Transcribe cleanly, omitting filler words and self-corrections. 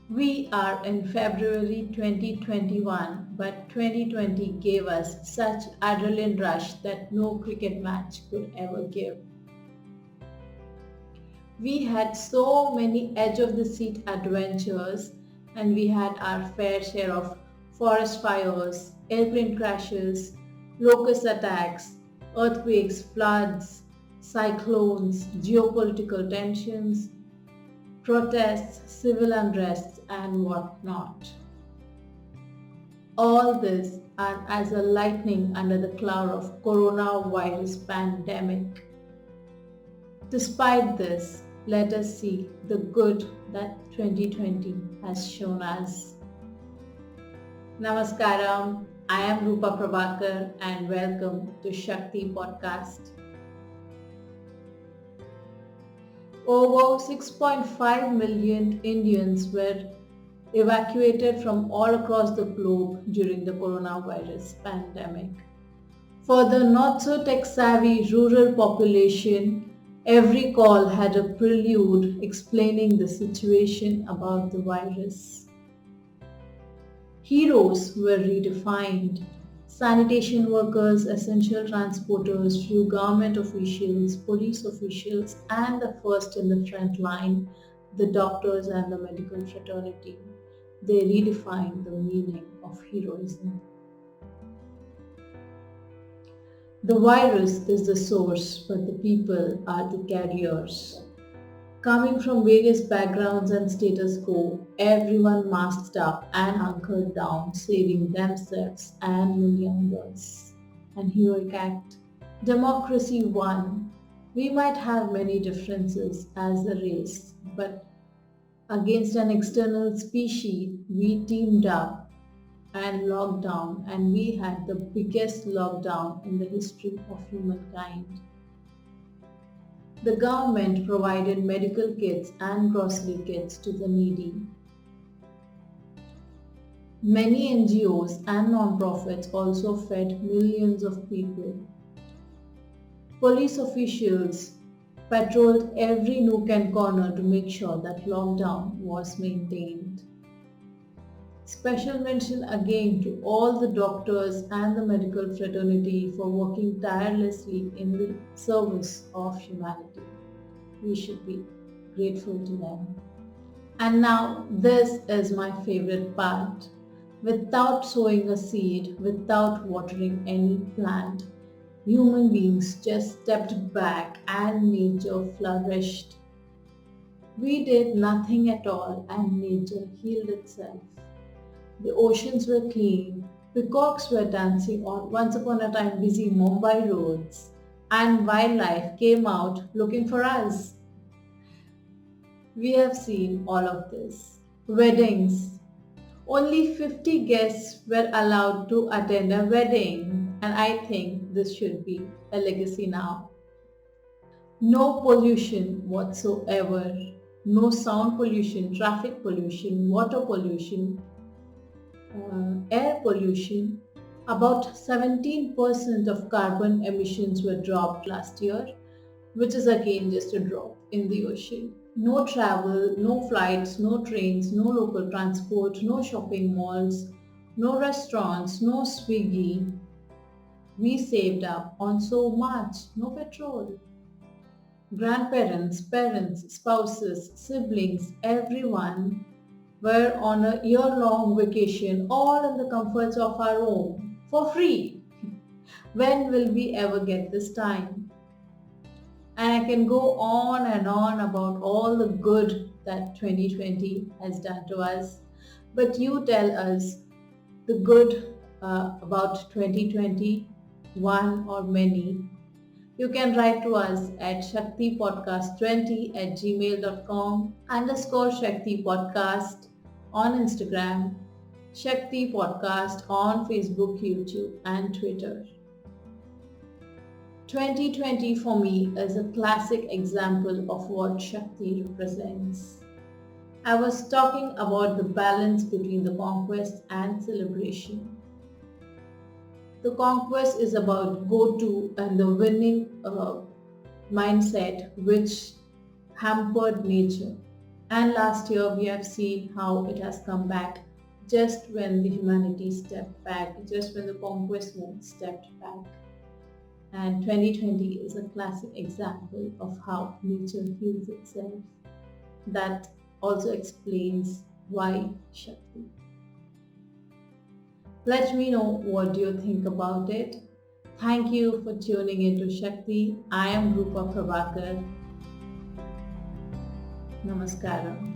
We are in February 2021, but 2020 gave us such adrenaline rush that no cricket match could ever give. We had so many edge of the seat adventures and we had our fair share of forest fires, airplane crashes, locust attacks, earthquakes, floods, cyclones, geopolitical tensions, protests, civil unrest and whatnot. All this and as a lightning under the cloud of coronavirus pandemic. Despite this, let us see the good that 2020 has shown us. Namaskaram, I am Rupa Prabhakar and welcome to Shakti Podcast. Over 6.5 million Indians were evacuated from all across the globe during the coronavirus pandemic. For the not so tech savvy rural population, every call had a prelude explaining the situation about the virus. Heroes were redefined. Sanitation workers, essential transporters, few government officials, police officials, and the first in the front line, the doctors and the medical fraternity. They redefined the meaning of heroism. The virus is the source, but the people are the carriers. Coming from various backgrounds and status quo, everyone masked up and hunkered down, saving themselves and many others. An heroic act. Democracy won. We might have many differences as a race, but against an external species, we teamed up and locked down, and we had the biggest lockdown in the history of humankind. The government provided medical kits and grocery kits to the needy. Many NGOs and non-profits also fed millions of people. Police officials patrolled every nook and corner to make sure that lockdown was maintained. Special mention again to all the doctors and the medical fraternity for working tirelessly in the service of humanity. We should be grateful to them. And now this is my favorite part. Without sowing a seed, without watering any plant, human beings just stepped back and nature flourished. We did nothing at all and nature healed itself. The oceans were clean, peacocks were dancing on once upon a time busy Mumbai roads, and wildlife came out looking for us. We have seen all of this. Weddings. Only 50 guests were allowed to attend a wedding, and I think this should be a legacy now. No pollution whatsoever. No sound pollution, traffic pollution, water pollution, air pollution. About 17% of carbon emissions were dropped last year, which is again just a drop in the ocean. No travel, no flights, no trains, no local transport, no shopping malls, no restaurants, no Swiggy. We saved up on so much, no petrol. Grandparents, parents, spouses, siblings, everyone were on a year-long vacation all in the comforts of our home for free. When will we ever get this time? And I can go on and on about all the good that 2020 has done to us. But you tell us the good about 2020, one or many. You can write to us at shaktipodcast20@gmail.com underscore Shakti Podcast on Instagram, Shakti Podcast on Facebook, YouTube and Twitter. 2020 for me is a classic example of what Shakti represents. I was talking about the balance between the conquest and celebration. The conquest is about go-to and the winning mindset which hampered nature. And last year we have seen how it has come back just when the humanity stepped back, just when the conquest movement stepped back. And 2020 is a classic example of how nature heals itself. That also explains why Shakti. Let me know what do you think about it. Thank you for tuning into Shakti. I am Rupa Prabhakar. Namaskaram.